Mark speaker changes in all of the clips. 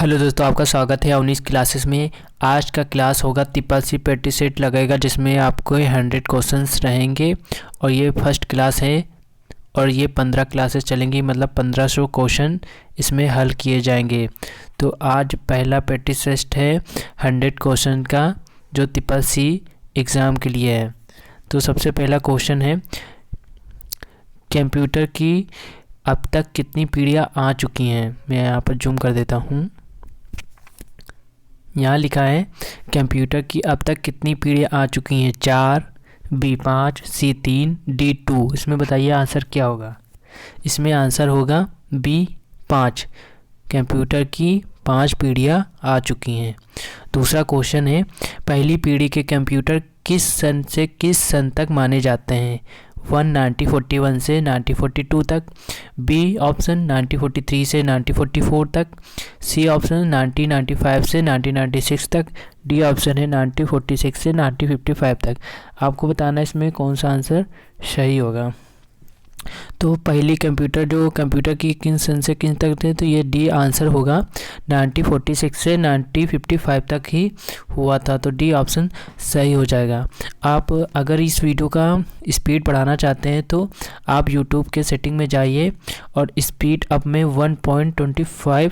Speaker 1: Hello दोस्तों, आपका स्वागत है अवनीश क्लासेस में। आज का क्लास होगा ट्रिपल सी पेटी सेट लगेगा, जिसमें आपको 100 क्वेश्चंस रहेंगे और ये फर्स्ट क्लास है और ये 15 क्लासेस चलेंगी, मतलब 1500 क्वेश्चन इसमें हल किए जाएंगे। तो आज पहला पेटी टेस्ट है 100 क्वेश्चन का, जो ट्रिपल सी एग्ज़ाम के लिए है। तो सबसे पहला क्वेश्चन है, कंप्यूटर की अब तक कितनी पीढ़ियाँ आ चुकी हैं। मैं यहाँ पर जूम कर देता हूँ। यहाँ लिखा है कंप्यूटर की अब तक कितनी पीढ़ियाँ आ चुकी हैं। 4, B 5, C 3, D 2। इसमें बताइए आंसर क्या होगा। इसमें आंसर होगा B 5। कंप्यूटर की 5 पीढ़ियाँ आ चुकी हैं। दूसरा क्वेश्चन है, पहली पीढ़ी के कंप्यूटर किस सन से किस सन तक माने जाते हैं। 1941 से 1942 तक, बी ऑप्शन 1943 से 1944 तक, सी ऑप्शन 1995 से 1996 तक, डी ऑप्शन है 1946 से 1955 तक। आपको बताना है इसमें कौन सा आंसर सही होगा। तो पहली कंप्यूटर की किन सन से किन तक थे, तो ये डी आंसर होगा। 1946 से 1955 तक ही हुआ था, तो डी ऑप्शन सही हो जाएगा। आप अगर इस वीडियो का स्पीड बढ़ाना चाहते हैं तो आप यूट्यूब के सेटिंग में जाइए और स्पीड अप में 1.25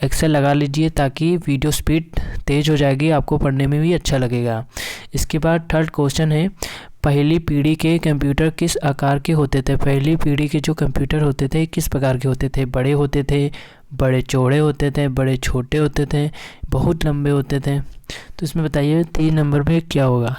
Speaker 1: एक्सेल लगा लीजिए, ताकि वीडियो स्पीड तेज़ हो जाएगी, आपको पढ़ने में भी अच्छा लगेगा। इसके बाद थर्ड क्वेश्चन है, पहली पीढ़ी के कंप्यूटर किस आकार के होते थे। पहली पीढ़ी के जो कंप्यूटर होते थे किस प्रकार के होते थे। बड़े होते थे, बड़े चौड़े होते थे, बड़े छोटे होते थे, बहुत लंबे होते थे। तो इसमें बताइए 3 नंबर पे क्या होगा।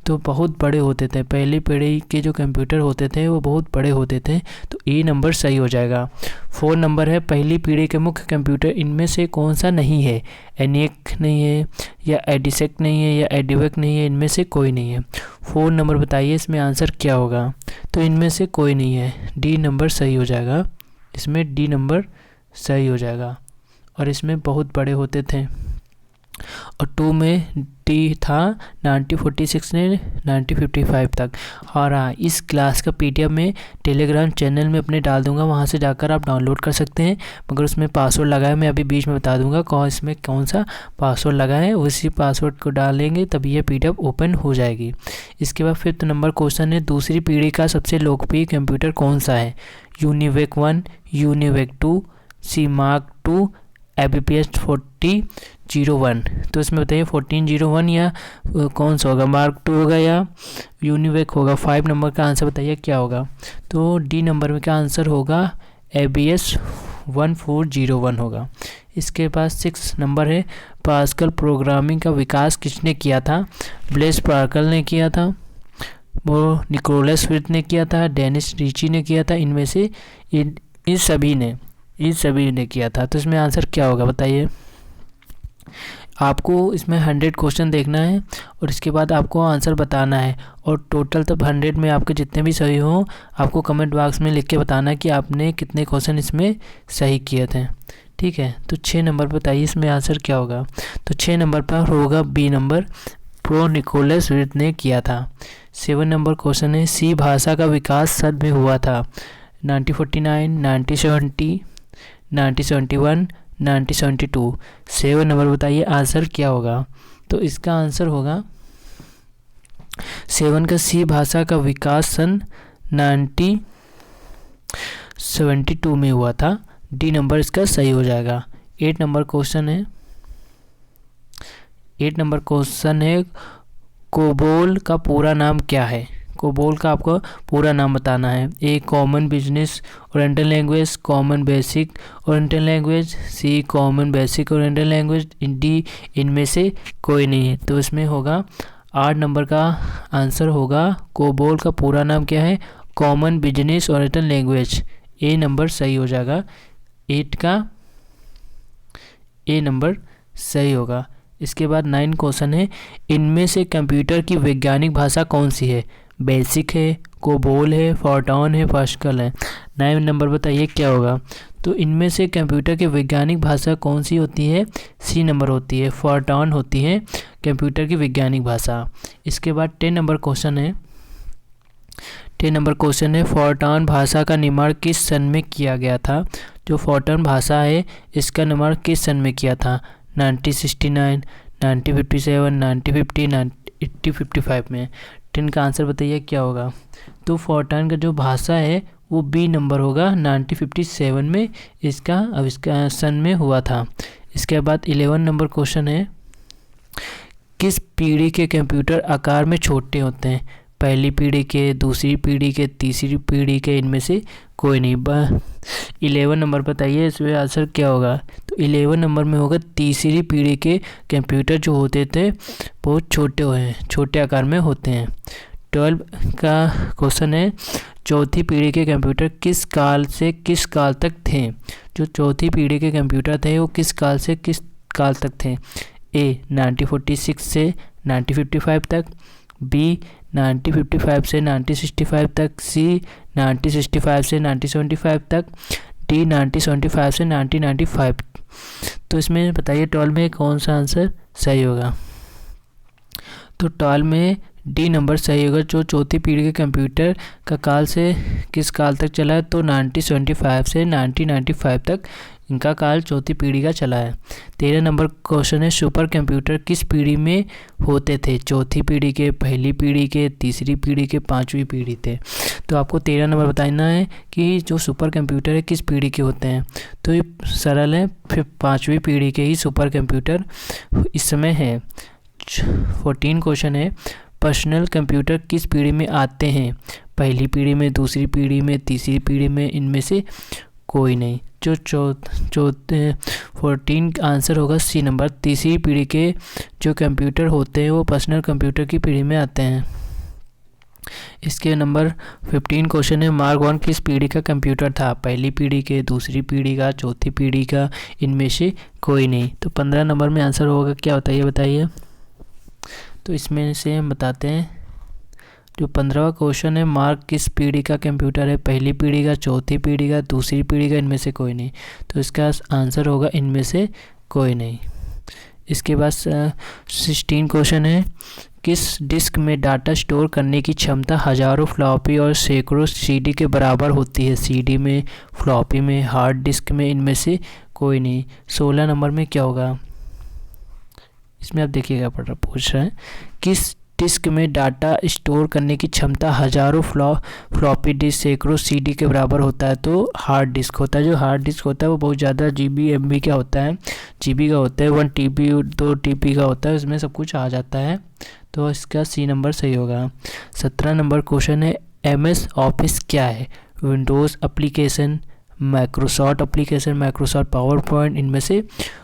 Speaker 1: तो बहुत बड़े होते थे। पहली पीढ़ी के जो कंप्यूटर होते थे वो बहुत बड़े होते थे, तो ए नंबर सही हो जाएगा। 4 नंबर है, पहली पीढ़ी के मुख्य कंप्यूटर इनमें से कौन सा नहीं है। एनिक नहीं है, या एडिसेक नहीं है, या एडिवेक नहीं है, इनमें से कोई नहीं है। 4 नंबर बताइए इसमें आंसर क्या होगा। तो इनमें से कोई नहीं है, डी नंबर सही हो जाएगा। इसमें डी नंबर सही हो जाएगा। और इसमें बहुत बड़े होते थे। और 2 में डी था 1946 से 1955 तक। और हाँ, इस क्लास का PDF मैं टेलीग्राम चैनल में अपने डाल दूंगा, वहाँ से जाकर आप डाउनलोड कर सकते हैं। मगर उसमें पासवर्ड लगा है, मैं अभी बीच में बता दूंगा इसमें कौन सा पासवर्ड लगा है। उसी पासवर्ड को डालेंगे तभी ये PDF ओपन हो जाएगी। इसके बाद 5th नंबर क्वेश्चन है, दूसरी पीढ़ी का सबसे लोकप्रिय कंप्यूटर कौन सा है। Univac 1, Univac 2, C mark 2, ABPS 1401। तो इसमें बताइए 1401 या कौन सा होगा, मार्क 2 होगा या यूनिवेक होगा। 5 नंबर का आंसर बताइए क्या होगा। तो डी नंबर में का आंसर होगा ABS 1401 होगा। इसके पास 6 नंबर है, पास्कल प्रोग्रामिंग का विकास किसने किया था। ब्लेस पास्कल ने किया था, वो निकोलस विर्थ ने किया था, डेनिस रिची ने किया था, इनमें से इन सभी ने किया था। तो इसमें आंसर क्या होगा बताइए। आपको इसमें 100 क्वेश्चन देखना है और इसके बाद आपको आंसर बताना है, और टोटल तब 100 में आपके जितने भी सही हों आपको कमेंट बॉक्स में लिख के बताना है कि आपने कितने क्वेश्चन इसमें सही किए थे। ठीक है, तो 6 नंबर पर बताइए इसमें आंसर क्या होगा। तो 6 नंबर पर होगा बी नंबर, प्रो निकोलस विर्थ ने किया था। 7 नंबर क्वेश्चन है, सी भाषा का विकास सद में हुआ था। 1949, 1970, 1971, 1972। 7 नंबर बताइए आंसर क्या होगा। तो इसका आंसर होगा 7 का, सी भाषा का विकास सन 1972 में हुआ था। डी नंबर इसका सही हो जाएगा। 8 नंबर क्वेश्चन है, कोबोल का पूरा नाम क्या है। कोबोल का आपको पूरा नाम बताना है। A common business oriental language, common basic oriental language, C common basic oriental language, D इनमें से कोई नहीं है। तो इसमें होगा 8 नंबर का आंसर होगा, कोबोल का पूरा नाम क्या है, कॉमन बिजनेस ओरिएंटल लैंग्वेज। ए नंबर सही हो जाएगा। 8 का ए नंबर सही होगा। इसके बाद 9 क्वेश्चन है, इनमें से कंप्यूटर की वैज्ञानिक भाषा कौन सी है। बेसिक है, कोबोल है, फोर्ट्रॉन है, पास्कल है। 9 नंबर बताइए क्या होगा। तो इनमें से कंप्यूटर की वैज्ञानिक भाषा कौन सी होती है। सी नंबर होती है, फोर्ट्रॉन होती है कंप्यूटर की वैज्ञानिक भाषा। इसके बाद 10 नंबर क्वेश्चन है, 10 नंबर क्वेश्चन है, फोर्ट्रॉन भाषा का निर्माण किस सन में किया गया था। जो फोर्ट्रान भाषा है इसका निर्माण किस सन में किया था? 1969, 1957, 1950, 1955 में। 10 का आंसर बताइए क्या होगा? तो फोर्ट्रान का जो भाषा है वो बी नंबर होगा, 1957 में इसका आविष्कार सन में हुआ था। इसके बाद 11 नंबर क्वेश्चन है, किस पीढ़ी के कंप्यूटर आकार में छोटे होते हैं? पहली पीढ़ी के, दूसरी पीढ़ी के, तीसरी पीढ़ी के, इनमें से कोई नहीं। 11 नंबर बताइए इसमें आंसर क्या होगा? तो 11 नंबर में होगा तीसरी पीढ़ी के कंप्यूटर जो होते थे बहुत छोटे आकार में होते हैं। 12 का क्वेश्चन है, चौथी पीढ़ी के कंप्यूटर किस काल से किस काल तक थे? जो चौथी पीढ़ी के कंप्यूटर थे वो किस काल से किस काल तक थे? ए 1946 से 1955 तक, बी 1955 से 1965 तक, सी 1965 से 1975 तक, डी 1975 से 1995। तो इसमें बताइए 12 में कौन सा आंसर सही होगा? तो 12 में डी नंबर सही होगा। जो चौथी पीढ़ी के कंप्यूटर का काल से किस काल तक चला है? तो 1975 से 1995 तक इनका काल चौथी पीढ़ी का चला है। 13 नंबर क्वेश्चन है, सुपर कंप्यूटर किस पीढ़ी में होते थे? चौथी पीढ़ी के, पहली पीढ़ी के, तीसरी पीढ़ी के, पांचवी पीढ़ी थे। तो आपको 13 नंबर बताना है कि जो सुपर कंप्यूटर है किस पीढ़ी के होते हैं। तो ये सरल है, फिर पांचवी पीढ़ी के ही सुपर कंप्यूटर इस समय है। 14 क्वेश्चन है, पर्सनल कंप्यूटर किस पीढ़ी में आते हैं? पहली पीढ़ी में, दूसरी पीढ़ी में, तीसरी पीढ़ी में, इनमें से कोई नहीं। जो 14 का आंसर होगा सी नंबर, तीसरी पीढ़ी के जो कंप्यूटर होते हैं वो पर्सनल कंप्यूटर की पीढ़ी में आते हैं। इसके नंबर 15 क्वेश्चन है, मार्क 1 किस पीढ़ी का कंप्यूटर था? पहली पीढ़ी के, दूसरी पीढ़ी का, चौथी पीढ़ी का, इनमें से कोई नहीं। तो 15 नंबर में आंसर होगा क्या बताइए। तो इसमें से हम बताते हैं, जो 15वां क्वेश्चन है, मार्क किस पीढ़ी का कंप्यूटर है? पहली पीढ़ी का, चौथी पीढ़ी का, दूसरी पीढ़ी का, इनमें से कोई नहीं। तो इसका आंसर होगा इनमें से कोई नहीं। इसके बाद 16 क्वेश्चन है, किस डिस्क में डाटा स्टोर करने की क्षमता हजारों फ्लॉपी और सैकड़ों सीडी के बराबर होती है? सीडी में, फ्लॉपी में, हार्ड डिस्क में, इनमें से कोई नहीं। 16 नंबर में क्या होगा? इसमें आप देखिएगा पूछ रहे हैं, किस डिस्क में डाटा स्टोर करने की क्षमता हजारों फ्लॉपी डिस्क, सैकड़ों सीडी के बराबर होता है? तो हार्ड डिस्क होता है। जो हार्ड डिस्क होता है वो बहुत ज़्यादा जीबी एमबी का होता है, जीबी का होता है, 1 टीबी 2 टीबी का होता है, उसमें सब कुछ आ जाता है। तो इसका सी नंबर सही होगा। 17 नंबर क्वेश्चन है, MS ऑफिस क्या है? Windows application, Microsoft application, Microsoft power point, इनमें से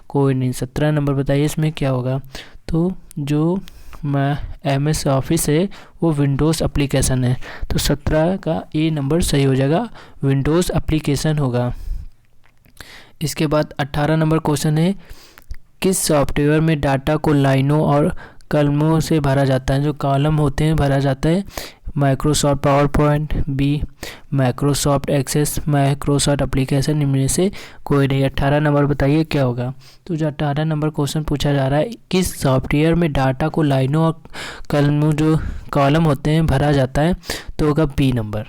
Speaker 1: कोई नहीं। 17 नंबर बताइए इसमें क्या होगा? तो जो MS ऑफिस है वो विंडोज़ एप्लीकेशन है। तो 17 का ए नंबर सही हो जाएगा, विंडोज़ एप्लीकेशन होगा। इसके बाद 18 नंबर क्वेश्चन है, किस सॉफ्टवेयर में डाटा को लाइनों और कलमों से भरा जाता है? जो कॉलम होते हैं भरा जाता है। Microsoft PowerPoint, B Microsoft Access, Microsoft application, इनमें से कोई नहीं। 18 नंबर बताइए क्या होगा? तो जो 18 नंबर क्वेश्चन पूछा जा रहा है, किस सॉफ्टवेयर में डाटा को लाइनों और कलमों जो कॉलम होते हैं भरा जाता है? तो होगा बी नंबर,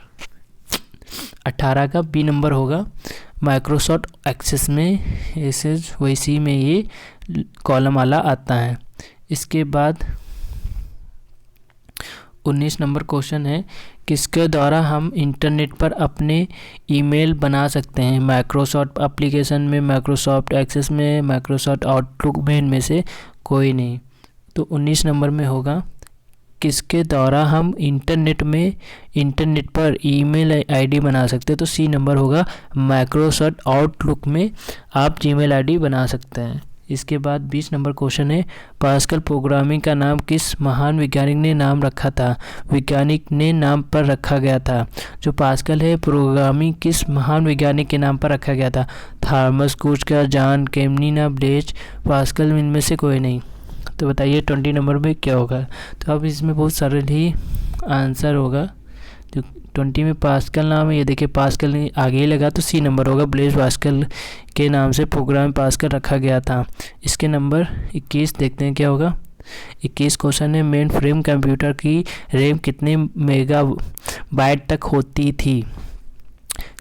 Speaker 1: 18 का बी नंबर होगा। माइक्रोसॉफ्ट एक्सेस में, एक्सेस वैसी में ये कॉलम वाला आता है। इसके बाद 19 नंबर क्वेश्चन है, किसके द्वारा हम इंटरनेट पर अपने ईमेल बना सकते हैं? माइक्रोसॉफ्ट एप्लीकेशन में, माइक्रोसॉफ्ट एक्सेस में, माइक्रोसॉफ्ट आउटलुक में, इनमें से कोई नहीं। तो 19 नंबर में होगा, किसके द्वारा हम इंटरनेट पर ईमेल आईडी बना सकते हैं? तो सी नंबर होगा, माइक्रोसॉफ्ट आउटलुक में आप जीमेल आईडी बना सकते हैं। इसके बाद 20 नंबर क्वेश्चन है, पास्कल प्रोग्रामिंग का नाम किस महान वैज्ञानिक ने नाम रखा था? वैज्ञानिक ने नाम पर रखा गया था। जो पास्कल है प्रोग्रामिंग किस महान वैज्ञानिक के नाम पर रखा गया था? थॉमस कुछ, जॉन कैमनिना, ब्लेज पास्कल, इनमें से कोई नहीं। तो बताइए 20 नंबर में क्या होगा? तो अब इसमें बहुत सरल ही आंसर होगा। जो 20 में पास्कल नाम है, ये देखिए पास्कल आगे ही लगा तो सी नंबर होगा, ब्लेज पास्कल के नाम से प्रोग्राम पास्कल रखा गया था। इसके नंबर 21 देखते हैं क्या होगा। 21 क्वेश्चन है, मेन फ्रेम कंप्यूटर की रैम कितने मेगाबाइट तक होती थी?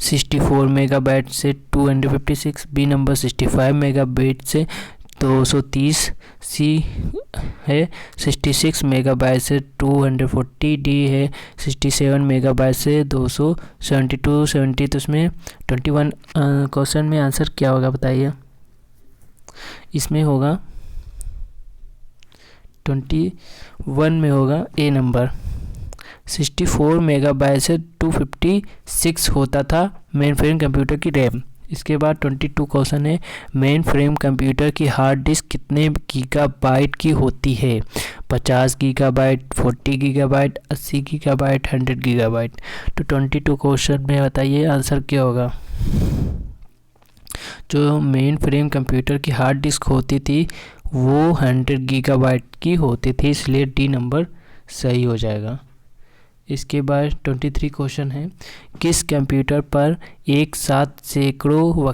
Speaker 1: 64 मेगाबाइट से 256, बी नंबर 65 मेगाबाइट से 230, सी है 66 मेगाबाइट से 240, डी है 67 मेगाबाइट से 270। तो इसमें 21 क्वेश्चन में आंसर क्या होगा बताइए। इसमें होगा 21 में होगा ए नंबर। 64 मेगाबाइट से 256 होता था मेन फ्रेम कंप्यूटर की रैम। इसके बाद 22 क्वेश्चन है, मेन फ्रेम कंप्यूटर की हार्ड डिस्क कितने गीगाबाइट की होती है? 50 गीगाबाइट, 40 गीगाबाइट, 80 गीगाबाइट, 100 गीगाबाइट। तो 22 क्वेश्चन में बताइए आंसर क्या होगा। जो मेन फ्रेम कंप्यूटर की हार्ड डिस्क होती थी वो 100 गीगाबाइट की होती थी, इसलिए डी नंबर सही हो जाएगा। इसके बाद 23 क्वेश्चन है, किस कंप्यूटर पर एक साथ सैकड़ों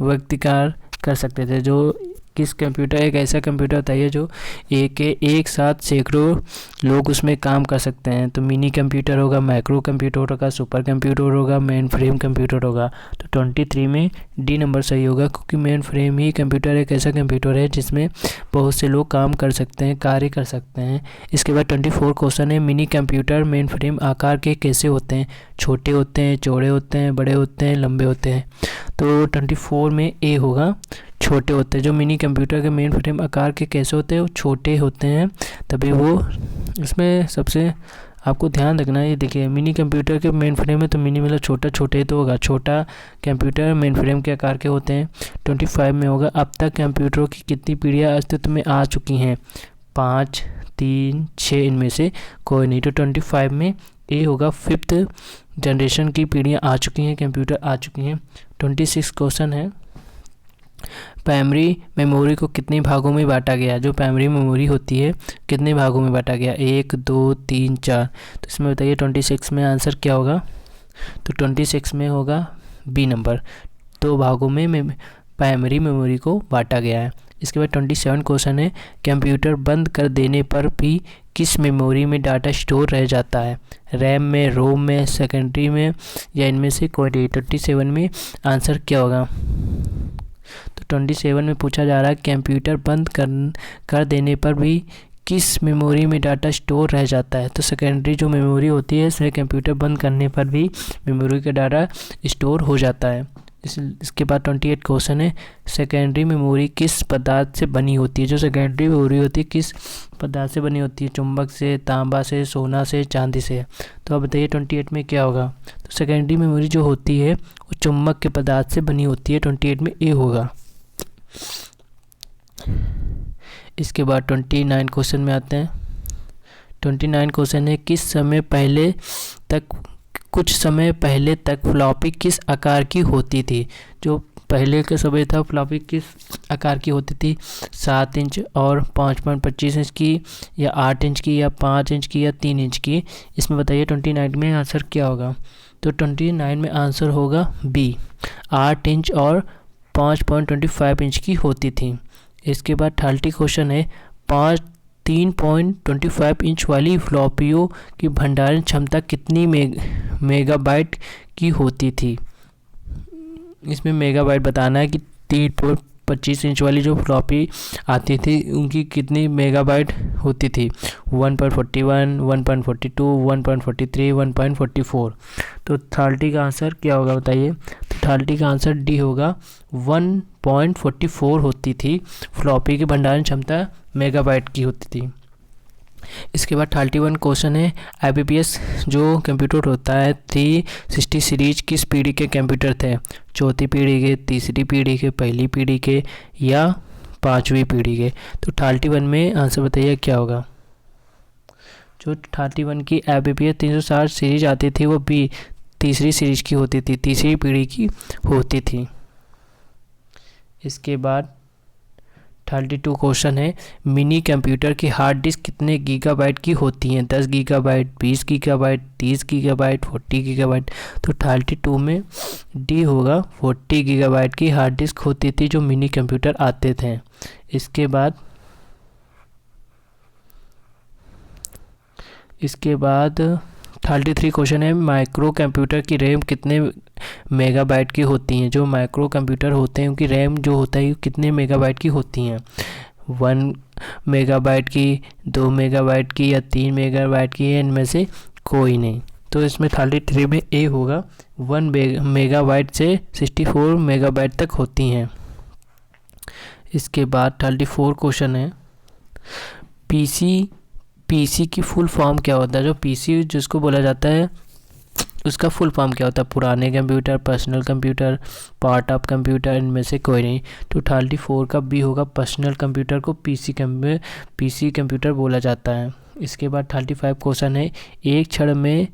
Speaker 1: व्यक्तिकार कर सकते थे? जो किस कंप्यूटर, एक ऐसा कंप्यूटर होता है जो एक साथ सैकड़ों लोग उसमें काम कर सकते हैं। तो मिनी कंप्यूटर होगा, माइक्रो कंप्यूटर होगा, सुपर कंप्यूटर होगा, मेन फ्रेम कंप्यूटर होगा। तो 23 में डी नंबर सही होगा, क्योंकि मेन फ्रेम ही कंप्यूटर एक ऐसा कंप्यूटर है जिसमें बहुत से लोग काम कर सकते हैं, कार्य कर सकते हैं। इसके बाद 24 क्वेश्चन है, मिनी कंप्यूटर मेन फ्रेम आकार के कैसे होते हैं? छोटे होते हैं, चौड़े होते हैं, बड़े होते हैं, लंबे होते हैं? तो 24 में ए होगा, छोटे होते हैं। जो मिनी कंप्यूटर के मेन फ्रेम आकार के कैसे होते हैं? वो छोटे होते हैं, तभी वो इसमें सबसे आपको ध्यान रखना है। ये देखिए, मिनी कंप्यूटर के मेन फ्रेम है तो मिनी मतलब छोटा, छोटे तो होगा। छोटा कंप्यूटर मेन फ्रेम के आकार के होते हैं। 25 में होगा, अब तक कंप्यूटरों की कितनी पीढ़ियाँ अस्तित्व में आ चुकी हैं? 5, 3, 6, इनमें से कोई नहीं। तो 25 में ए होगा, 5th जनरेशन की पीढ़ियाँ आ चुकी हैं, कंप्यूटर आ चुकी हैं। 26 क्वेश्चन है, प्राइमरी मेमोरी को कितने भागों में बांटा गया? जो प्राइमरी मेमोरी होती है कितने भागों में बांटा गया? 1, 2, 3, 4। तो इसमें बताइए 26 में आंसर क्या होगा। तो 26 में होगा बी नंबर, 2 भागों में प्राइमरी मेमोरी को बांटा गया है। इसके बाद 27 क्वेश्चन है, कंप्यूटर बंद कर देने पर भी किस मेमोरी में डाटा स्टोर रह जाता है? रैम में, रोम में, सेकेंडरी में, या इनमें से कोई नहीं। 27 में आंसर क्या होगा। तो 27 में पूछा जा रहा है, कंप्यूटर बंद कर देने पर भी किस मेमोरी में डाटा स्टोर रह जाता है? तो सेकेंडरी जो मेमोरी होती है, इसमें कंप्यूटर बंद करने पर भी मेमोरी का डाटा स्टोर हो जाता है। इसके बाद 28 क्वेश्चन है, सेकेंडरी मेमोरी किस पदार्थ से बनी होती है? जो सेकेंडरी मेमोरी होती है किस पदार्थ से बनी होती है? चुंबक से, तांबा से, सोना से, चांदी से। तो अब बताइए 28 में क्या होगा। तो सेकेंडरी मेमोरी जो होती है वो चुंबक के पदार्थ से बनी होती है। 28 में ए होगा। इसके बाद 29 क्वेश्चन में आते हैं। 29 क्वेश्चन है, कुछ समय पहले तक फ्लॉपी किस आकार की होती थी? जो पहले के समय था, फ्लॉपी किस आकार की होती थी? 7 इंच और 5.25 इंच की, या 8 इंच की, या 5 इंच की, या 3 इंच की? इसमें बताइए 29 में आंसर क्या होगा। तो 29 में आंसर होगा बी, 8 इंच और 5.25 इंच की होती थी। इसके बाद 30 क्वेश्चन है, 3.25 इंच वाली फ्लॉपियों की भंडारण क्षमता कितनी मेगाबाइट की होती थी? इसमें मेगाबाइट बताना है कि 3.25 इंच वाली जो फ्लॉपी आती थी उनकी कितनी मेगाबाइट होती थी? 1.41, 1.42, 1.43, 1.44। तो 30 का आंसर क्या होगा बताइए। तो 30 का आंसर डी होगा, 1.44 होती थी फ्लॉपी की भंडारण क्षमता, मेगाबाइट की होती थी। इसके बाद 31 क्वेश्चन है, IBM जो कंप्यूटर होता है 360 सीरीज किस पीढ़ी के कंप्यूटर थे? चौथी पीढ़ी के, तीसरी पीढ़ी के, पहली पीढ़ी के, या 5वीं पीढ़ी के? तो 31 में आंसर बताइए क्या होगा। जो 31 की IBM 360 सीरीज आती थी वो बी, तीसरी सीरीज की होती थी, तीसरी पीढ़ी की होती थी। इसके बाद 32 क्वेश्चन है, मिनी कंप्यूटर की हार्ड डिस्क कितने गीगाबाइट की होती हैं? 10 गीगाबाइट, 20 गीगाबाइट, 30 गीगाबाइट, 40 गीगाबाइट? तो 32 में डी होगा, 40 गीगाबाइट की हार्ड डिस्क होती थी जो मिनी कंप्यूटर आते थे। इसके बाद 33 क्वेश्चन है, माइक्रो कंप्यूटर की रैम कितने मेगाबाइट की होती हैं। जो माइक्रो कंप्यूटर होते हैं उनकी रैम जो होता है कितने मेगाबाइट की होती हैं, 1 मेगाबाइट की, 2 मेगाबाइट की या 3 मेगाबाइट की है, इनमें से कोई नहीं। तो इसमें 33 में ए होगा, 1 मेगाबाइट से 64 मेगाबाइट तक होती हैं। इसके बाद 34 क्वेश्चन है, पीसी की फुल फॉर्म क्या होता है। जो पीसी जिसको बोला जाता है उसका फुल फॉर्म क्या होता है, पुराने computer, personal computer, part of computer, इनमें से कोई नहीं। तो 34 का बी होगा, पर्सनल कंप्यूटर को पीसी कंप्यूटर बोला जाता है। इसके बाद 35 क्वेश्चन है, एक क्षण में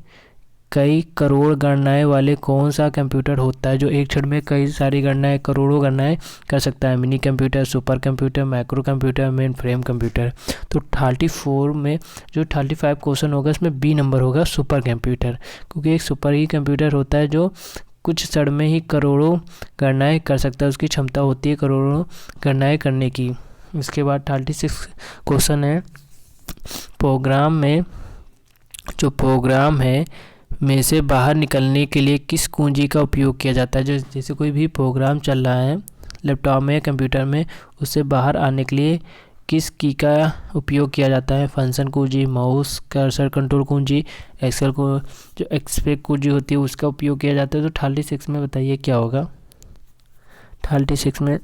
Speaker 1: कई करोड़ गणनाएं वाले कौन सा कंप्यूटर होता है। जो एक क्षण में कई सारी गणनाएं, करोड़ों गणनाएं कर सकता है, mini computer, super computer, micro computer, main frame computer. तो 34 में जो 35 क्वेश्चन होगा इसमें बी नंबर होगा, सुपर कंप्यूटर, क्योंकि एक सुपर ही कंप्यूटर होता है जो कुछ क्षण में ही करोड़ों गणनाएं कर सकता है, उसकी क्षमता होती है करोड़ों गणनाएं करने की। इसके बाद 36 क्वेश्चन है, प्रोग्राम में जो प्रोग्राम है में से बाहर निकलने के लिए किस कुंजी का उपयोग किया जाता है। जैसे कोई भी प्रोग्राम चल रहा है लैपटॉप में या कंप्यूटर में, उससे बाहर आने के लिए किस की का उपयोग किया जाता है, फंक्शन कुंजी, माउस कर्सर कंट्रोल कुंजी, एक्सेल को जो एक्सपेक्ट कुंजी होती है उसका उपयोग किया जाता है। तो 36 में बताइए क्या होगा, 36 में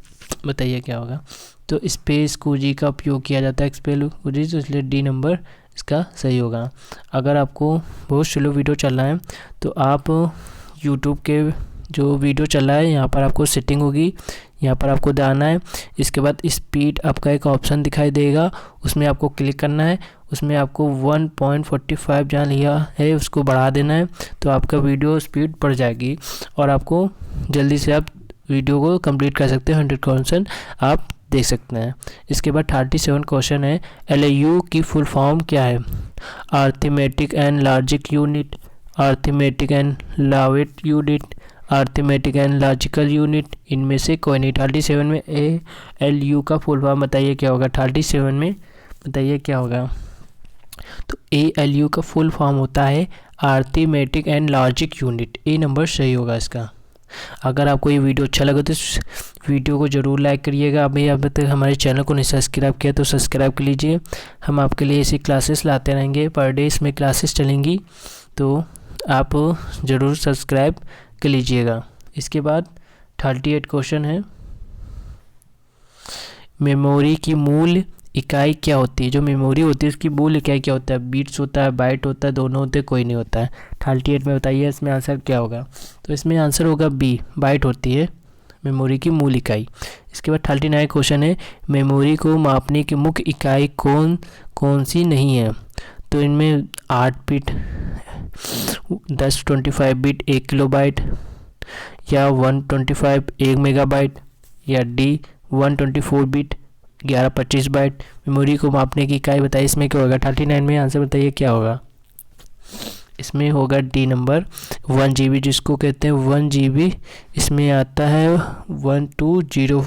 Speaker 1: बताइए क्या होगा। तो स्पेस कुंजी का उपयोग किया जाता है, एक्सपेल कुंजी, तो इसलिए डी नंबर इसका सही होगा। अगर आपको बहुत स्लो वीडियो चल रहा है तो आप यूट्यूब के जो वीडियो चल रहा है यहाँ पर आपको सेटिंग होगी, यहाँ पर आपको जाना है। इसके बाद स्पीड आपका एक ऑप्शन दिखाई देगा, उसमें आपको क्लिक करना है। उसमें आपको 1.45 जहाँ लिया है उसको बढ़ा देना है, तो आपका वीडियो स्पीड बढ़ जाएगी और आपको जल्दी से आप वीडियो को कंप्लीट कर सकते हैं, 100 क्वेश्चन आप देख सकते हैं। इसके बाद 37 क्वेश्चन है, एलयू की फुल फॉर्म क्या है। Arithmetic and logic unit, arithmetic and logic unit, arithmetic and logical unit, इनमें से कोई नहीं। 37 में एलयू का फुल फॉर्म बताइए क्या होगा, 37 में बताइए क्या होगा। तो एलयू का फुल फॉर्म होता है arithmetic and logic unit, A number सही होगा इसका। अगर आपको ये वीडियो अच्छा लगे तो इस वीडियो को ज़रूर लाइक करिएगा। अभी तक हमारे चैनल को नहीं सब्सक्राइब किया तो सब्सक्राइब कर लीजिए। हम आपके लिए ऐसी क्लासेस लाते रहेंगे, पर डे इसमें क्लासेस चलेंगी, तो आप ज़रूर सब्सक्राइब कर लीजिएगा। इसके बाद 38 क्वेश्चन है, मेमोरी की मूल इकाई क्या होती है। जो मेमोरी होती है उसकी मूल इकाई क्या होता है, बीट्स होता है, बाइट होता है, दोनों होते हैं, कोई नहीं होता है। 38 में बताइए इसमें आंसर क्या होगा। तो इसमें आंसर होगा बी, बाइट होती है मेमोरी की मूल इकाई। इसके बाद 39 क्वेश्चन है, मेमोरी को मापने की मुख्य इकाई कौन सी नहीं है। तो इनमें 8 बिट, 1025 बिट 1 किलोबाइट, या 125 1 मेगाबाइट, या डी 124 बिट 1125 बाइट। मेमोरी को मापने की इकाई बताइए इसमें क्या होगा। 39 में आंसर बताइए क्या होगा। इसमें होगा डी नंबर 1 GB, जिसको कहते हैं 1 GB। इसमें आता है 120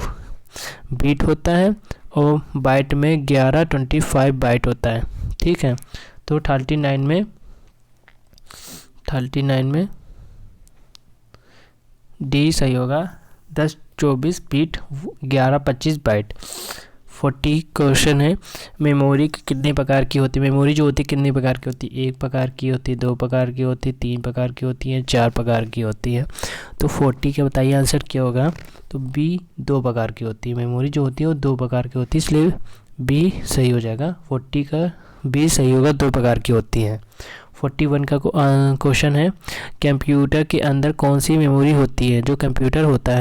Speaker 1: बिट होता है और बाइट में 1125 बाइट होता है, ठीक है। तो 39 में डी सही होगा, 1024 बिट 1125 बाइट। 40 क्वेश्चन है, मेमोरी कितने प्रकार की होती है। मेमोरी जो होती है कितने प्रकार की होती है, 1 प्रकार की होती है, 2 प्रकार की होती है, 3 प्रकार की होती है, 4 प्रकार की होती है। तो 40 का बताइए आंसर क्या होगा। तो बी 2 प्रकार की होती है, मेमोरी जो होती है वो 2 प्रकार की होती है, इसलिए बी सही हो जाएगा। 40 का बी सही होगा, 2 प्रकार की होती है। 41 का क्वेश्चन है, कंप्यूटर के अंदर कौन सी मेमोरी होती है। जो कंप्यूटर होता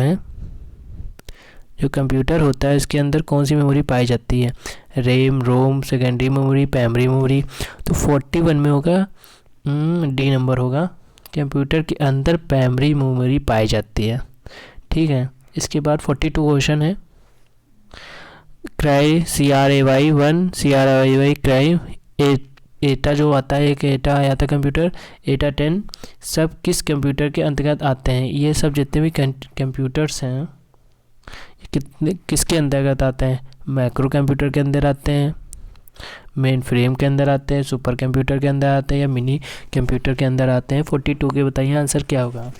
Speaker 1: है इसके अंदर कौन सी मेमोरी पाई जाती है, रैम, रोम, सेकेंडरी मेमोरी, प्राइमरी मेमोरी। तो 41 में होगा डी नंबर होगा, कंप्यूटर के अंदर प्राइमरी मेमोरी पाई जाती है, ठीक है। इसके बाद 42 क्वेश्चन है, क्राई CRAY1 CRAY क्राई एटा जो आता है, एक एटा आया था कंप्यूटर, एटा 10, सब किस कंप्यूटर के अंतर्गत आते हैं। ये सब जितने भी कंप्यूटर्स हैं किसके अंतर्गत आते हैं, माइक्रो कंप्यूटर के अंदर आते हैं, मेन फ्रेम के अंदर आते हैं, सुपर कंप्यूटर के अंदर आते हैं या मिनी कंप्यूटर के अंदर आते हैं? 42 के बताइए आंसर क्या होगा।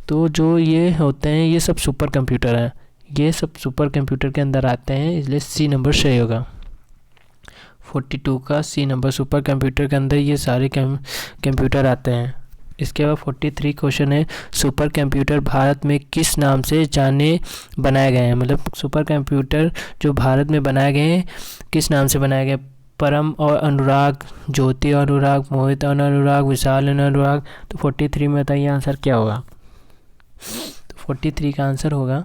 Speaker 1: तो जो ये होते हैं ये सब सुपर कंप्यूटर हैं, ये सब सुपर कंप्यूटर के अंदर आते हैं, इसलिए सी नंबर सही होगा। 42 का सी नंबर, सुपर कंप्यूटर के अंदर ये सारे कंप्यूटर आते हैं। इसके बाद 43 क्वेश्चन है, सुपर कंप्यूटर भारत में किस नाम से बनाए गए हैं? मतलब सुपर कंप्यूटर जो भारत में बनाए गए हैं किस नाम से बनाए गए? परम और अनुराग, ज्योति और अनुराग, मोहित और अनुराग, विशाल और अनुराग। तो 43 में बताइए आंसर क्या होगा। तो 43 का आंसर होगा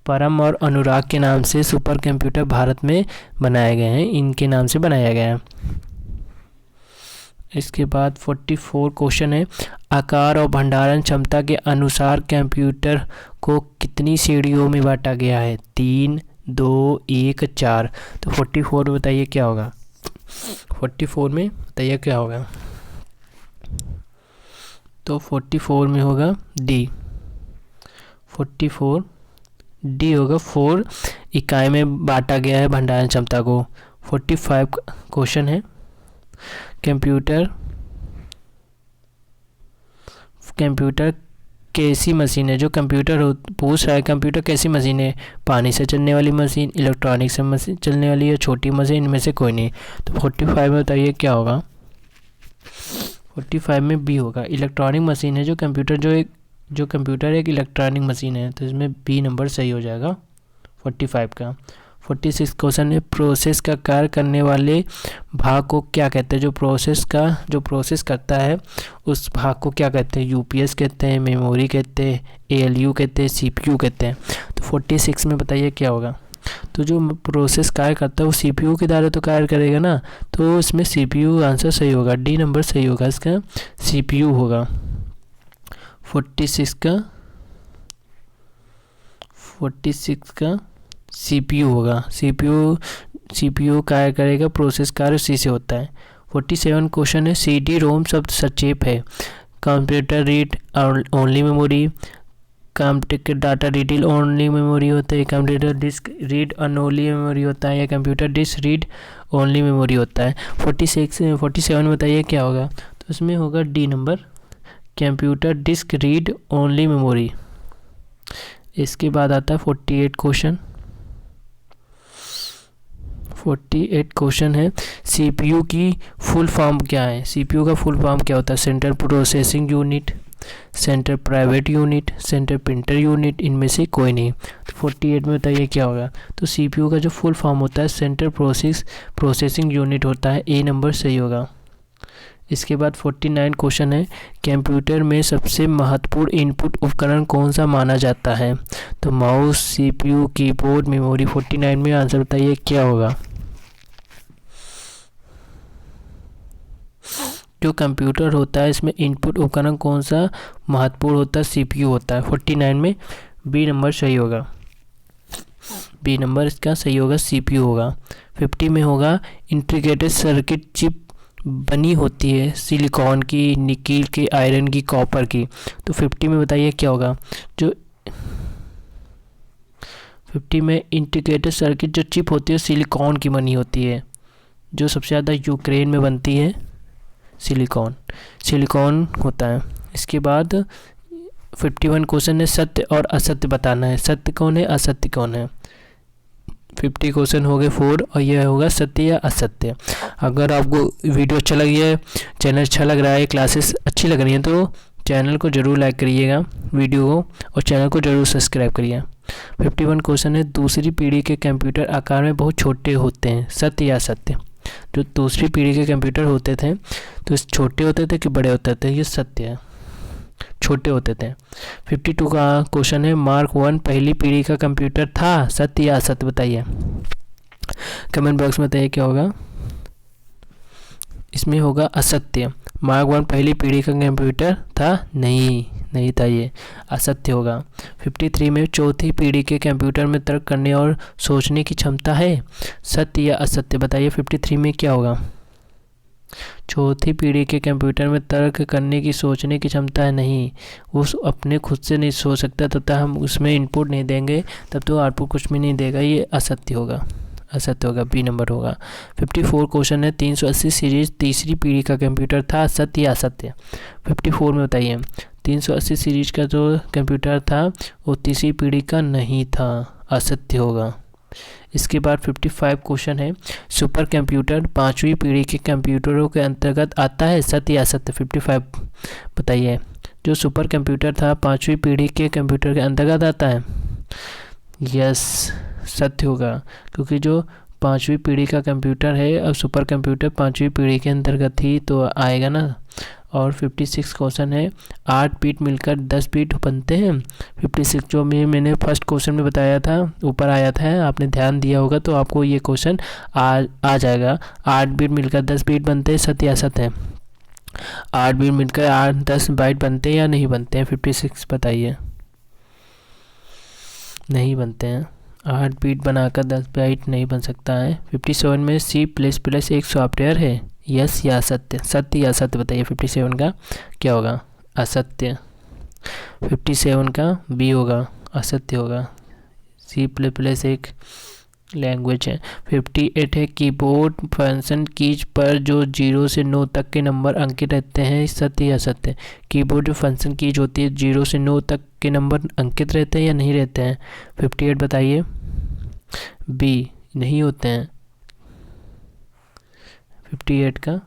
Speaker 1: परम और अनुराग के नाम से सुपर कंप्यूटर भारत में बनाए गए हैं, इनके नाम से बनाया गया है। इसके बाद 44 क्वेश्चन है, आकार और भंडारण क्षमता के अनुसार कंप्यूटर को कितनी श्रेणियों में बांटा गया है? 3, 2, 1, 4। तो 44 में बताइए क्या होगा। 44 में बताइए क्या होगा। तो 44 में होगा डी। 44 डी होगा, 4 इकाई में बांटा गया है भंडारण क्षमता को। 45 क्वेश्चन है, कंप्यूटर कैसी मशीन है? जो कंप्यूटर पूछ रहा है कंप्यूटर कैसी मशीन है? पानी से चलने वाली मशीन, इलेक्ट्रॉनिक से मशीन चलने वाली या छोटी मशीन, इनमें से कोई नहीं। तो 45 में बताइए क्या होगा। 45 में बी होगा, इलेक्ट्रॉनिक मशीन है जो कंप्यूटर एक इलेक्ट्रॉनिक मशीन है, तो इसमें बी नंबर सही हो जाएगा 45 का। 46 क्वेश्चन है, प्रोसेस का कार्य करने वाले भाग को क्या कहते हैं? जो प्रोसेस करता है उस भाग को क्या कहते हैं? यूपीएस कहते हैं, मेमोरी कहते हैं, एएलयू कहते हैं, सीपीयू कहते हैं। तो 46 में बताइए क्या होगा। तो जो प्रोसेस कार्य करता है वो सीपीयू के द्वारा तो कार्य करेगा ना, तो इसमें सीपीयू आंसर सही होगा, डी नंबर सही होगा, इसका सीपीयू होगा। 46 का सीपीयू होगा, सीपीयू कार्य करेगा, प्रोसेस कार्य सी से होता है। 47 क्वेश्चन है, सीडी रोम शब्द सचेत है? Computer read only memory, computer data detail only memory होता है, computer disk read only memory होता है, या computer disk read only memory होता है? 47 बताइए क्या होगा। तो उसमें होगा D number, computer disk read only memory. इसके बाद आता है 48 क्वेश्चन। 48 क्वेश्चन है, सीपीयू की फुल फॉर्म क्या है? सीपीयू का फुल फॉर्म क्या होता है? Central processing unit, central private unit, central printer unit, इनमें से कोई नहीं। तो 48 में बताइए क्या होगा। तो सीपीयू का जो फुल फॉर्म होता है सेंट्रल प्रोसेसिंग यूनिट होता है, ए नंबर सही होगा। इसके बाद 49 क्वेश्चन है, कंप्यूटर में सबसे महत्वपूर्ण इनपुट उपकरण कौन सा माना जाता है? तो माउस, सीपीयू, कीबोर्ड, मेमोरी। 49 में आंसर बताइए क्या होगा। जो कंप्यूटर होता है इसमें इनपुट उपकरण कौन सा महत्वपूर्ण होता है? सीपीयू होता है। 49 में बी नंबर सही होगा, बी नंबर इसका सही होगा, सीपीयू होगा। 50 में होगा, इंटीग्रेटेड सर्किट चिप बनी होती है सिलिकॉन की, निकिल की, आयरन की, कॉपर की। तो 50 में बताइए क्या होगा। जो 50 में इंटीग्रेटेड सर्किट जो चिप होती है सिलिकॉन की बनी होती है, जो सबसे ज़्यादा यूक्रेन में बनती है, सिलिकॉन होता है। इसके बाद 51 क्वेश्चन है, सत्य और असत्य बताना है। सत्य कौन है, असत्य कौन है? 50 क्वेश्चन हो गए 4, और यह होगा सत्य या असत्य। अगर आपको वीडियो अच्छा लगी है, चैनल अच्छा लग रहा है, क्लासेस अच्छी लग रही हैं, तो चैनल को ज़रूर लाइक करिएगा वीडियो को, और चैनल को ज़रूर सब्सक्राइब करिए। 51 क्वेश्चन है, दूसरी पीढ़ी के कंप्यूटर आकार में बहुत छोटे होते हैं, सत्य या असत्य? जो दूसरी पीढ़ी के कंप्यूटर होते थे तो छोटे होते थे कि बड़े होते थे? ये सत्य है, छोटे होते थे। 52 का क्वेश्चन है, मार्क 1 पहली पीढ़ी का कंप्यूटर था, सत्य या असत्य बताइए। कमेंट बॉक्स में बताइए क्या होगा। इसमें होगा असत्य, मार्क 1 पहली पीढ़ी का कंप्यूटर था नहीं था, ये असत्य होगा। 53 में चौथी पीढ़ी के कंप्यूटर में तर्क करने और सोचने की क्षमता है, सत्य या असत्य बताइए। 53 में क्या होगा। चौथी पीढ़ी के कंप्यूटर में तर्क करने की, सोचने की क्षमता है नहीं, वो अपने खुद से नहीं सोच सकता, तब तक हम उसमें इनपुट नहीं देंगे तब तो आउटपुट कुछ भी नहीं देगा, ये असत्य होगा, असत्य होगा, बी नंबर होगा। 54 क्वेश्चन है, 380 सीरीज तीसरी पीढ़ी का कंप्यूटर था, सत्य या असत्य? 54 में बताइए, 380 सीरीज का जो कंप्यूटर था वो तीसरी पीढ़ी का नहीं था, असत्य होगा। इसके बाद 55 क्वेश्चन है, सुपर कंप्यूटर पांचवी पीढ़ी के कंप्यूटरों के अंतर्गत आता है, सत्य या असत्य? 55 बताइए, जो सुपर कंप्यूटर था पांचवी पीढ़ी के कंप्यूटर के अंतर्गत आता है? यस, सत्य होगा, क्योंकि जो पांचवी पीढ़ी का कंप्यूटर है, अब सुपर कंप्यूटर पांचवी पीढ़ी के अंतर्गत ही तो आएगा ना। और 56 क्वेश्चन है, 8 बीट मिलकर 10 बीट बनते हैं। 56 जो मैंने फर्स्ट क्वेश्चन में बताया था, ऊपर आया था, आपने ध्यान दिया होगा तो आपको ये क्वेश्चन आ जाएगा। 8 बीट मिलकर 10 बीट बनते हैं, सत्य या असत्य है? 8 बीट मिलकर 10 बाइट बनते हैं या नहीं बनते हैं? 56 बताइए। नहीं बनते हैं, 8 बीट बनाकर 10 बाइट नहीं बन सकता है। 57 में C++ एक सॉफ्टवेयर है, यस या असत्य? सत्य या असत्य बताइए, 57 का क्या होगा? असत्य। 57 का बी होगा, असत्य होगा। C++ एक लैंग्वेज है। 58 है, कीबोर्ड फंक्शन कीज पर जो 0 से 9 तक के नंबर अंकित रहते हैं, सत्य या असत्य? कीबोर्ड जो फंक्शन कीज होती है 0 से 9 तक के नंबर अंकित रहते हैं या नहीं रहते हैं? 58 बताइए, बी नहीं होते हैं, 58 का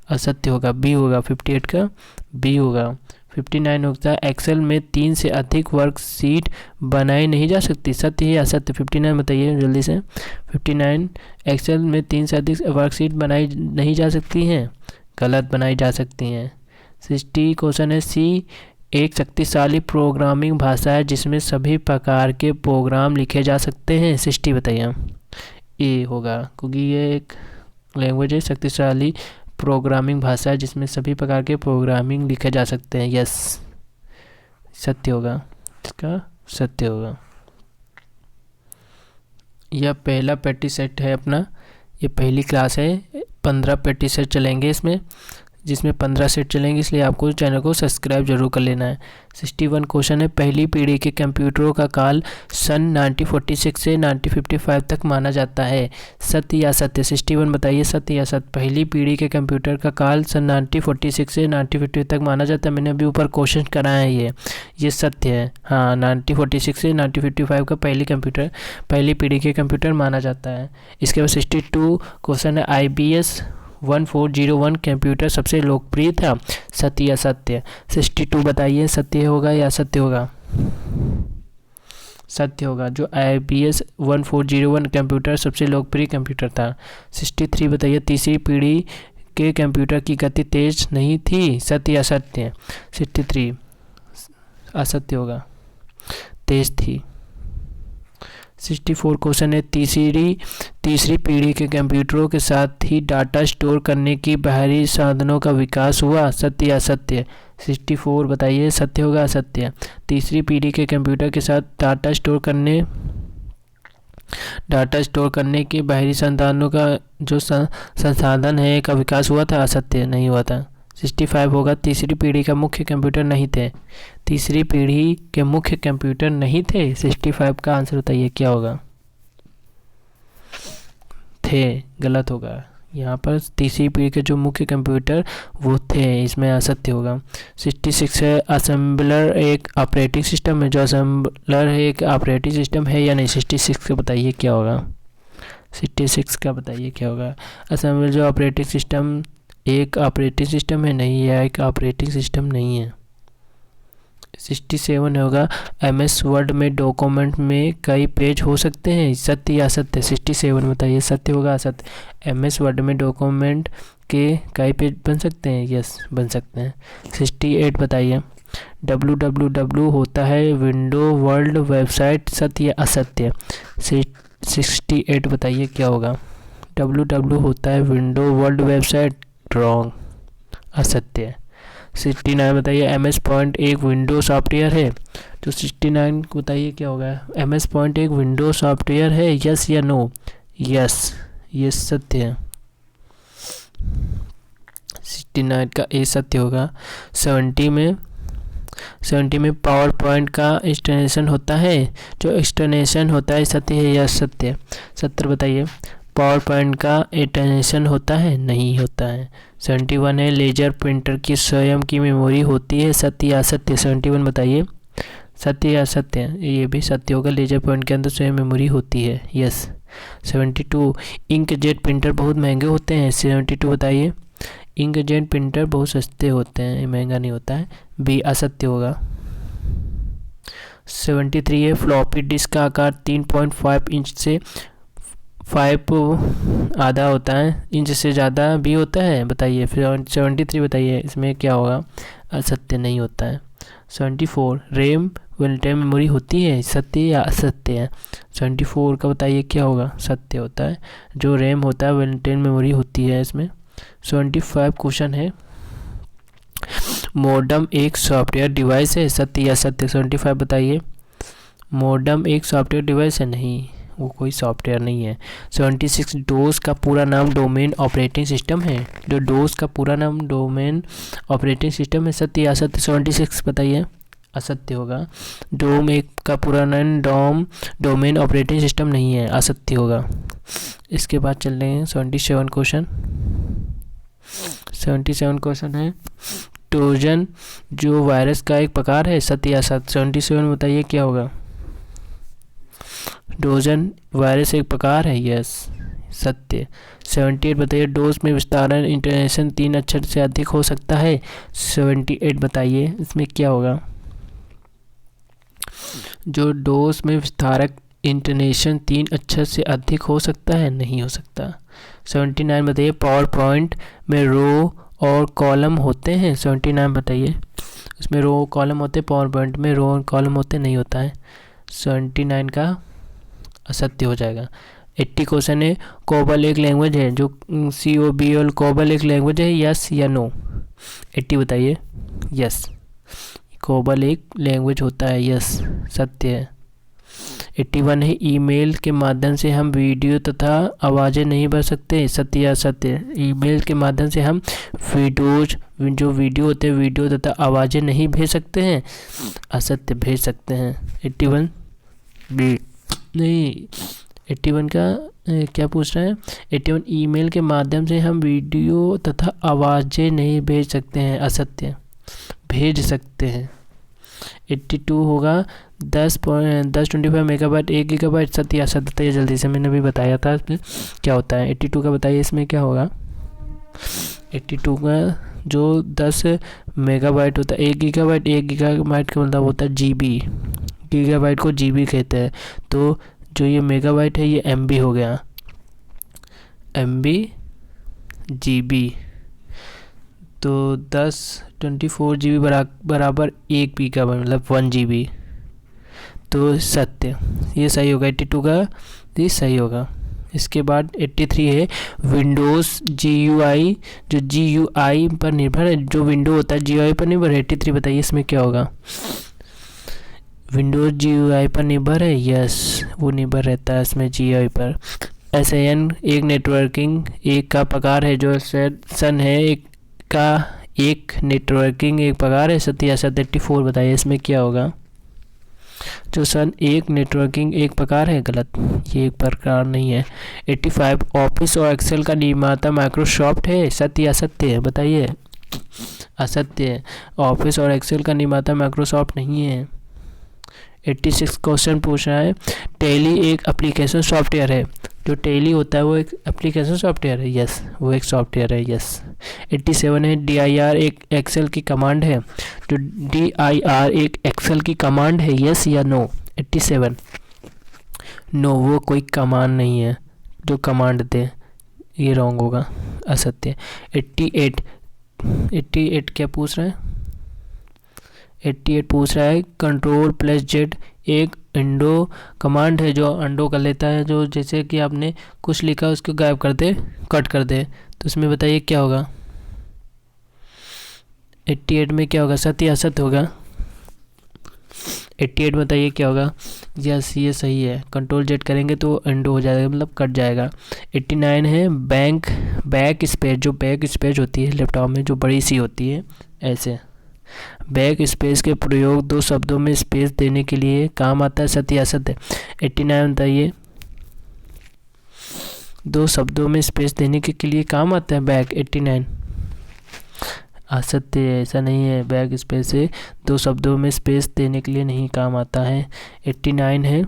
Speaker 1: असत्य होगा, बी होगा, 58 का बी होगा। 59 होता है, एक्सेल में 3 से अधिक वर्कशीट बनाई नहीं जा सकती, सत्य या असत्य? 59 बताइए जल्दी से। 59, एक्सेल में 3 से अधिक वर्कशीट बनाई नहीं जा सकती हैं, गलत, बनाई जा सकती हैं। 60 क्वेश्चन है, सी एक शक्तिशाली प्रोग्रामिंग भाषा है जिसमें सभी प्रकार के प्रोग्राम लिखे जा सकते हैं, 60 बताइए। ए होगा, क्योंकि ये एक लैंग्वेज है, शक्तिशाली प्रोग्रामिंग भाषा है जिसमें सभी प्रकार के प्रोग्रामिंग लिखे जा सकते हैं, यस, सत्य होगा, इसका सत्य होगा। यह पहला प्रैक्टिस सेट है अपना, ये पहली क्लास है, 15 प्रैक्टिस सेट चलेंगे इसमें, जिसमें 15 सेट चलेंगे, इसलिए आपको चैनल को सब्सक्राइब जरूर कर लेना है। 61 क्वेश्चन है, पहली पीढ़ी के कंप्यूटरों का काल सन 1946 से 1955 तक माना जाता है, सत्य या असत्य? 61 बताइए, सत्य या असत्य? पहली पीढ़ी के कंप्यूटर का काल सन 1946 से 1950 तक माना जाता है, मैंने अभी ऊपर क्वेश्चन कराया है, ये सत्य है। हाँ, 1946 से 1955 का पहली पीढ़ी के कंप्यूटर माना जाता है। इसके बाद 62 क्वेश्चन है, IBM 1401 कंप्यूटर सबसे लोकप्रिय था, सत्य या असत्य? 62 बताइए, सत्य होगा या असत्य होगा? सत्य होगा, जो IBM 1401 कंप्यूटर सबसे लोकप्रिय कंप्यूटर था। 63 बताइए, तीसरी पीढ़ी के कंप्यूटर की गति तेज नहीं थी, सत्य या असत्य? 63 असत्य होगा, तेज थी। 64 क्वेश्चन है, तीसरी पीढ़ी के कंप्यूटरों के साथ ही डाटा स्टोर करने की बाहरी साधनों का विकास हुआ, सत्य या असत्य? 64 बताइए, सत्य होगा असत्य? तीसरी पीढ़ी के कंप्यूटर के साथ डाटा स्टोर करने के बाहरी संसाधनों का जो संसाधन है का विकास हुआ था, असत्य, नहीं हुआ था। 65 होगा, तीसरी पीढ़ी का मुख्य कंप्यूटर नहीं थे, तीसरी पीढ़ी के मुख्य कंप्यूटर नहीं थे। 65 का आंसर बताइए क्या होगा? थे, गलत होगा, यहाँ पर तीसरी पीढ़ी के जो मुख्य कंप्यूटर वो थे, इसमें असत्य होगा। 66 है, असेंबलर एक ऑपरेटिंग सिस्टम है, जो असेंबलर एक ऑपरेटिंग सिस्टम है या नहीं? 66 का बताइए क्या होगा? 66 का बताइए क्या होगा? असेंबलर जो ऑपरेटिंग सिस्टम एक ऑपरेटिंग सिस्टम है, नहीं, यह एक ऑपरेटिंग सिस्टम नहीं है। 67 होगा, MS वर्ड में डॉक्यूमेंट में कई पेज हो सकते हैं, सत्य या असत्य? 67 बताइए, सत्य होगा असत्य? MS वर्ड में डॉक्यूमेंट के कई पेज बन सकते हैं, यस, बन सकते हैं। 68 बताइए, www होता है विंडो वर्ल्ड वेबसाइट, सत्य या असत्य? 68 बताइए क्या होगा? www होता है विंडो वर्ल्ड वेबसाइट, रॉन्ग, असत्य। 69 बताइए, MS पॉइंट एक विंडो सॉफ्टवेयर है, तो 69 बताइए क्या होगा? MS पॉइंट एक विंडो सॉफ्टवेयर है, यस या नो? यस, ये सत्य है, 69 का ए सत्य होगा। 70 में 70 में पावर पॉइंट का इंस्टॉलेशन होता है, जो इंस्टॉलेशन होता है सत्य है या असत्य? 70 बताइए, पावर पॉइंट का इंस्टॉलेशन होता है, नहीं होता है। 71 है, लेजर प्रिंटर की स्वयं की मेमोरी होती है, सत्य या असत्य? 71 बताइए, सत्य या असत्य? ये भी सत्य होगा, लेजर पॉइंट के अंदर स्वयं मेमोरी होती है, यस। 72, इंकजेट प्रिंटर बहुत महंगे होते हैं, 72 बताइए, इंकजेट प्रिंटर बहुत सस्ते होते हैं, महंगा नहीं होता है, बी असत्य होगा। 73 है, फ्लॉपी डिस्क का आकार 3.5 इंच से 5 आधा होता है, इंच से ज़्यादा भी होता है, बताइए। फिर 73 बताइए, इसमें क्या होगा? असत्य, नहीं होता है। 74, रैम वोलेटाइल मेमोरी होती है, सत्य या असत्य है? 74 का बताइए क्या होगा? सत्य होता है, जो रैम होता है वोलेटाइल मेमोरी होती है इसमें। 75 क्वेश्चन है, मोडम एक सॉफ्टवेयर डिवाइस है, सत्य या असत्य? 75 बताइए, मोडम एक सॉफ्टवेयर डिवाइस है, नहीं, वो कोई सॉफ्टवेयर नहीं है। 76, डोस का पूरा नाम डोमेन ऑपरेटिंग सिस्टम है, जो डोस का पूरा नाम डोमेन ऑपरेटिंग सिस्टम है, सत्य या असत्य? 76 बताइए, असत्य होगा, डोम एक का पूरा नाम डोमेन ऑपरेटिंग सिस्टम नहीं है, असत्य होगा। इसके बाद चल रहे हैं 77 क्वेश्चन। 77 क्वेश्चन है, ट्रोजन जो वायरस का एक प्रकार है, सत्य या असत्य? 77 बताइए क्या होगा? ट्रोजन वायरस एक प्रकार है, यस, सत्य। 78 बताइए, डोस में विस्तारण इंटरनेशन 3 अक्षर से अधिक हो सकता है, 78 बताइए, इसमें क्या होगा? जो डोस में विस्तारक इंटरनेशन 3 अक्षर से अधिक हो सकता है, नहीं हो सकता। 79 बताइए, पावर पॉइंट में रो और कॉलम होते हैं, 79 बताइए, इसमें रो कॉलम होते हैं, पावर पॉइंट में रो और कॉलम होते, नहीं होता है, 79 का असत्य हो जाएगा। 80 क्वेश्चन है, कोबल एक लैंग्वेज है, जो COBOL कोबल एक लैंग्वेज है, यस या नो? 80 बताइए, यस, कोबल एक लैंग्वेज होता है, यस, सत्य है। 81 है, ईमेल के माध्यम से हम वीडियो तथा आवाज़ें नहीं भेज सकते, सत्य या असत्य? ईमेल के माध्यम से हम वीडियोज जो वीडियो होते हैं वीडियो तथा आवाज़ें नहीं भेज सकते हैं, असत्य, भेज सकते हैं। 81 बी नहीं, 81 का क्या पूछ रहा है? 81 ईमेल के माध्यम से हम वीडियो तथा आवाज़ें नहीं भेज सकते हैं, असत्य, भेज सकते हैं। 82 होगा, 10.25 मेगाबाइट 1 गीगाबाइट, सत्य या असत्य? बताइए जल्दी से, मैंने अभी बताया था इसमें क्या होता है। 82 का बताइए, इसमें क्या होगा? 82 का जो 10 मेगाबाइट होता है, 1 गीगाबाइट का मतलब होता है GB, गीगाबाइट को GB कहते हैं, तो जो ये मेगाबाइट है ये MB हो गया, MB GB, तो 24 GB बराबर 1 गीगाबाइट मतलब 1 GB, तो सत्य, ये सही होगा। 82 का ये सही होगा। इसके बाद 83 है, विंडोज़ GUI जो GUI पर निर्भर है, जो विंडो होता है GUI पर निर्भर है, 83 बताइए, इसमें क्या होगा? विंडोज़ GUI पर निर्भर है, यस, वो निर्भर रहता है इसमें GUI पर। SAN एक नेटवर्किंग एक का प्रकार है, जो सन है एक नेटवर्किंग एक प्रकार है, सत्य या असत्य? 84 बताइए, इसमें क्या होगा? जो सन एक नेटवर्किंग एक प्रकार है, गलत, ये एक प्रकार नहीं है। 85 ऑफिस और एक्सेल का निर्माता माइक्रोसॉफ्ट है, सत्य या असत्य? बताइए, असत्य, ऑफिस और एक्सेल का निर्माता माइक्रोसॉफ्ट नहीं है। 86 क्वेश्चन पूछ रहा है, टैली एक एप्लीकेशन सॉफ्टवेयर है, जो टैली होता है वो एक एप्लीकेशन सॉफ्टवेयर है, यस, वो एक सॉफ्टवेयर है, यस। 87 है, DIR एक एक्सेल की कमांड है, जो DIR एक एक्सेल की कमांड है, यस या नो? 87 नो, वो कोई कमांड नहीं है जो कमांड दे, ये रॉन्ग होगा, असत्य। 88 क्या पूछ रहा है? 88 पूछ रहा है, Ctrl+Z एक इंडो कमांड है, जो अंडो कर लेता है, जो जैसे कि आपने कुछ लिखा उसको गायब कर दे, कट कर दे, तो इसमें बताइए क्या होगा? 88 में क्या होगा? सत्य या असत्य होगा? 88 बताइए क्या होगा? यस, ये सही है, Ctrl+Z करेंगे तो अंडो हो जाएगा, मतलब कट जाएगा। 89 है, बैक स्पेस जो बैक स्पेस होती है लैपटॉप में, जो बड़ी सी होती है ऐसे, बैक स्पेस के प्रयोग दो शब्दों में स्पेस देने के लिए काम आता है, सत्य या असत्य? 89 बताइए। दो शब्दों में स्पेस देने के लिए काम आता है बैक। 89 असत्य है, ऐसा नहीं है। बैक स्पेस से दो शब्दों में स्पेस देने के लिए नहीं काम आता है। 89 है,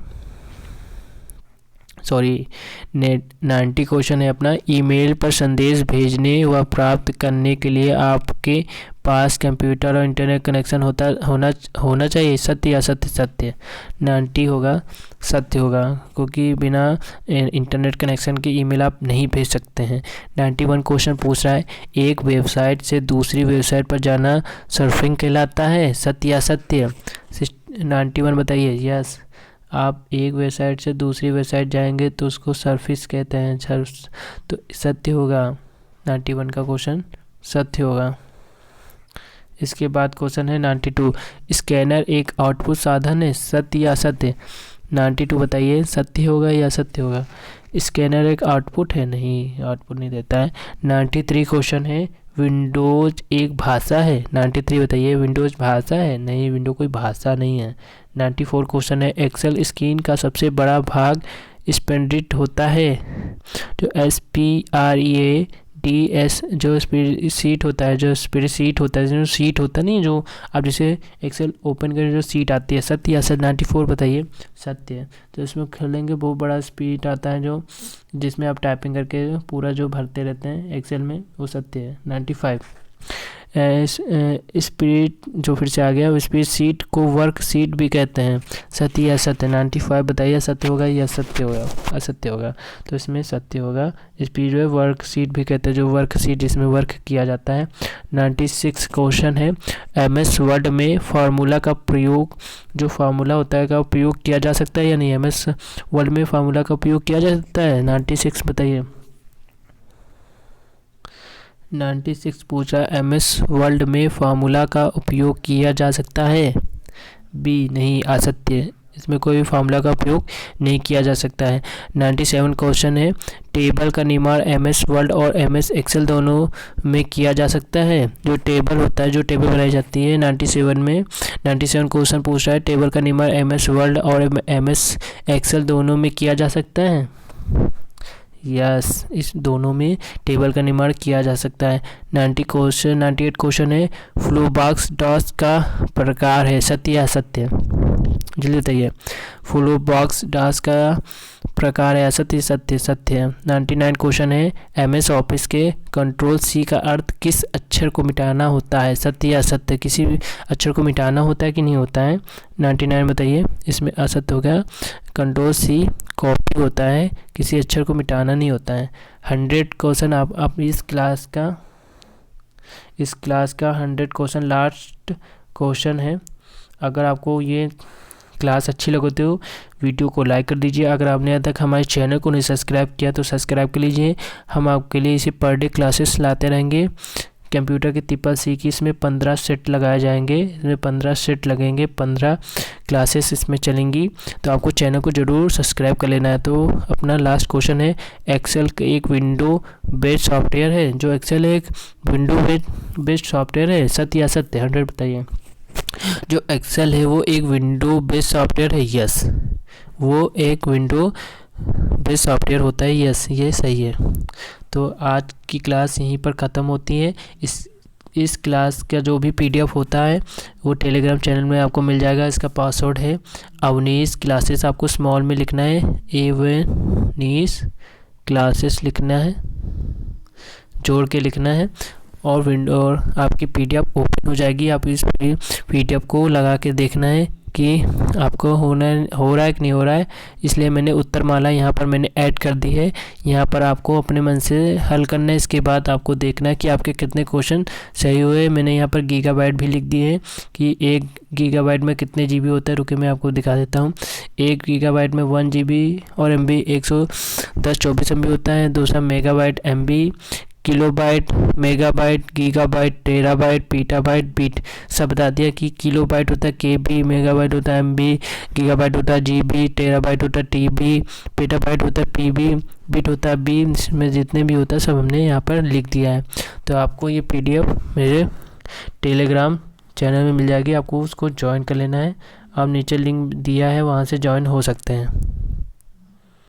Speaker 1: सॉरी 90 क्वेश्चन है अपना। ईमेल पर संदेश भेजने व प्राप्त करने के लिए आपके पास कंप्यूटर और इंटरनेट कनेक्शन होना चाहिए, सत्य या असत्य? सत्य। 90 होगा, सत्य होगा, क्योंकि बिना इंटरनेट कनेक्शन के ईमेल आप नहीं भेज सकते हैं। 91 क्वेश्चन पूछ रहा है, एक वेबसाइट से दूसरी वेबसाइट पर जाना सर्फिंग कहलाता है, सत्य या असत्य? 91 बताइए। यस, आप एक वेबसाइट से दूसरी वेबसाइट जाएंगे तो उसको सर्फिस कहते हैं, तो सत्य होगा। 91 का क्वेश्चन सत्य होगा। इसके बाद क्वेश्चन है 92, स्कैनर एक आउटपुट साधन है, सत्य या असत्य? 92 बताइए, सत्य होगा या असत्य होगा? स्कैनर एक आउटपुट है, नहीं, आउटपुट नहीं देता है। 93 क्वेश्चन है, विंडोज एक भाषा है, 93 बताइए, विंडोज भाषा है? नहीं, विंडो कोई भाषा नहीं है। 94 क्वेश्चन है, एक्सेल स्क्रीन का सबसे बड़ा भाग स्प्रेडशीट होता है, जो SPREADS जो स्प्रेडशीट होता है, जो स्प्रेडशीट होता है, जो सीट होता नहीं, जो आप जैसे एक्सेल ओपन करें जो सीट आती है, सत्य या असत्य? 94 बताइए, सत्य है। तो इसमें खोलेंगे बहुत बड़ा स्पीड आता है, जो जिसमें आप टाइपिंग करके पूरा जो भरते रहते हैं एक्सेल में, वो सत्य है। 95 स्प्रेड जो फिर से आ गया, स्प्रेड शीट को वर्क शीट भी कहते हैं, सत्य या असत्य? 95 बताइए, सत्य होगा या असत्य होगा? असत्य होगा, तो इसमें सत्य होगा। स्प्रेड वर्क शीट भी कहते हैं, जो वर्क शीट जिसमें वर्क किया जाता है। 96 क्वेश्चन है, MS वर्ड में फार्मूला का प्रयोग, जो फार्मूला होता है का उपयोग किया जा सकता है या नहीं? MS वर्ड में फार्मूला का उपयोग किया जा सकता है? 96 बताइए। 96 पूछा, MS वर्ड में फार्मूला का उपयोग किया जा सकता है? बी, नहीं, असत्य, इसमें कोई भी फार्मूला का उपयोग नहीं किया जा सकता है। 97 क्वेश्चन है, टेबल का निर्माण MS वर्ड और MS एक्सेल दोनों में किया जा सकता है? जो टेबल होता है, जो टेबल बनाई जाती है 97 क्वेश्चन पूछ रहा है, टेबल का निर्माण MS वर्ड और MS एक्सेल दोनों में किया जा सकता है? यस, इस दोनों में टेबल का निर्माण किया जा सकता है। 98 क्वेश्चन है, फ्लो बॉक्स डॉस का प्रकार है, सत्य या असत्य? जल्दी बताइए। फ्लो बॉक्स डॉस का प्रकार है, असत्य? सत्य, सत्य है। 99 क्वेश्चन है, MS ऑफिस के कंट्रोल C का अर्थ किस अक्षर को मिटाना होता है, सत्य या असत्य? किसी भी अक्षर को मिटाना होता है कि नहीं होता है? 99 बताइए, इसमें असत्य हो गया। कंट्रोल C कॉपी होता है, किसी अक्षर को मिटाना नहीं होता है। 100 क्वेश्चन आप इस क्लास का 100 क्वेश्चन लास्ट क्वेश्चन है। अगर आपको ये क्लास अच्छी लगे तो वीडियो को लाइक कर दीजिए। अगर आपने अब तक हमारे चैनल को नहीं सब्सक्राइब किया तो सब्सक्राइब कर लीजिए। हम आपके लिए इसे पर डे क्लासेस लाते रहेंगे। कंप्यूटर के CCC की इसमें 15 सेट लगाए जाएंगे, इसमें 15 सेट लगेंगे, 15 क्लासेस इसमें चलेंगी, तो आपको चैनल को ज़रूर सब्सक्राइब कर लेना है। तो अपना लास्ट क्वेश्चन है, एक्सेल एक विंडो बेस्ड सॉफ्टवेयर है, जो एक्सेल एक विंडो बेस्ड सॉफ्टवेयर है, सत्य या असत्य? 100 बताइए। जो एक्सेल है वो एक विंडो बेस्ड सॉफ्टवेयर है, यस, वो एक विंडो बेस्ड सॉफ्टवेयर होता है, यस, ये सही है। तो आज की क्लास यहीं पर ख़त्म होती है। इस क्लास का जो भी PDF होता है वो टेलीग्राम चैनल में आपको मिल जाएगा। इसका पासवर्ड है अवनीश क्लासेस, आपको स्मॉल में लिखना है, अवनीश क्लासेस लिखना है, जोड़ के लिखना है, और आपकी PDF ओपन हो जाएगी। आप इस PDF को लगा के देखना है कि आपको हो रहा है कि नहीं हो रहा है। इसलिए मैंने उत्तरमाला यहाँ पर मैंने ऐड कर दी है। यहाँ पर आपको अपने मन से हल करना है। इसके बाद आपको देखना है कि आपके कितने क्वेश्चन सही हुए। मैंने यहाँ पर गीगाबाइट भी लिख दिए हैं कि 1 गीगाबाइट में कितने GB होता है। रुके मैं आपको दिखा देता हूँ। 1 गीगाबाइट में 1 GB और MB 110-24 MB होता है। दूसरा megabyte MB, kilobyte, megabyte, gigabyte, terabyte, petabyte, bit सब बता दिया कि किलोबाइट होता है KB, मेगाबाइट होता है MB, गीगाबाइट होता है GB, टेराबाइट होता है TB, पीटाबाइट होता है PB, बीट होता है B। इसमें जितने भी होता है सब हमने यहाँ पर लिख दिया है। तो आपको ये PDF मेरे टेलीग्राम चैनल में मिल जाएगी, आपको उसको ज्वाइन कर लेना है। आप नीचे लिंक दिया है, वहाँ से ज्वाइन हो सकते हैं।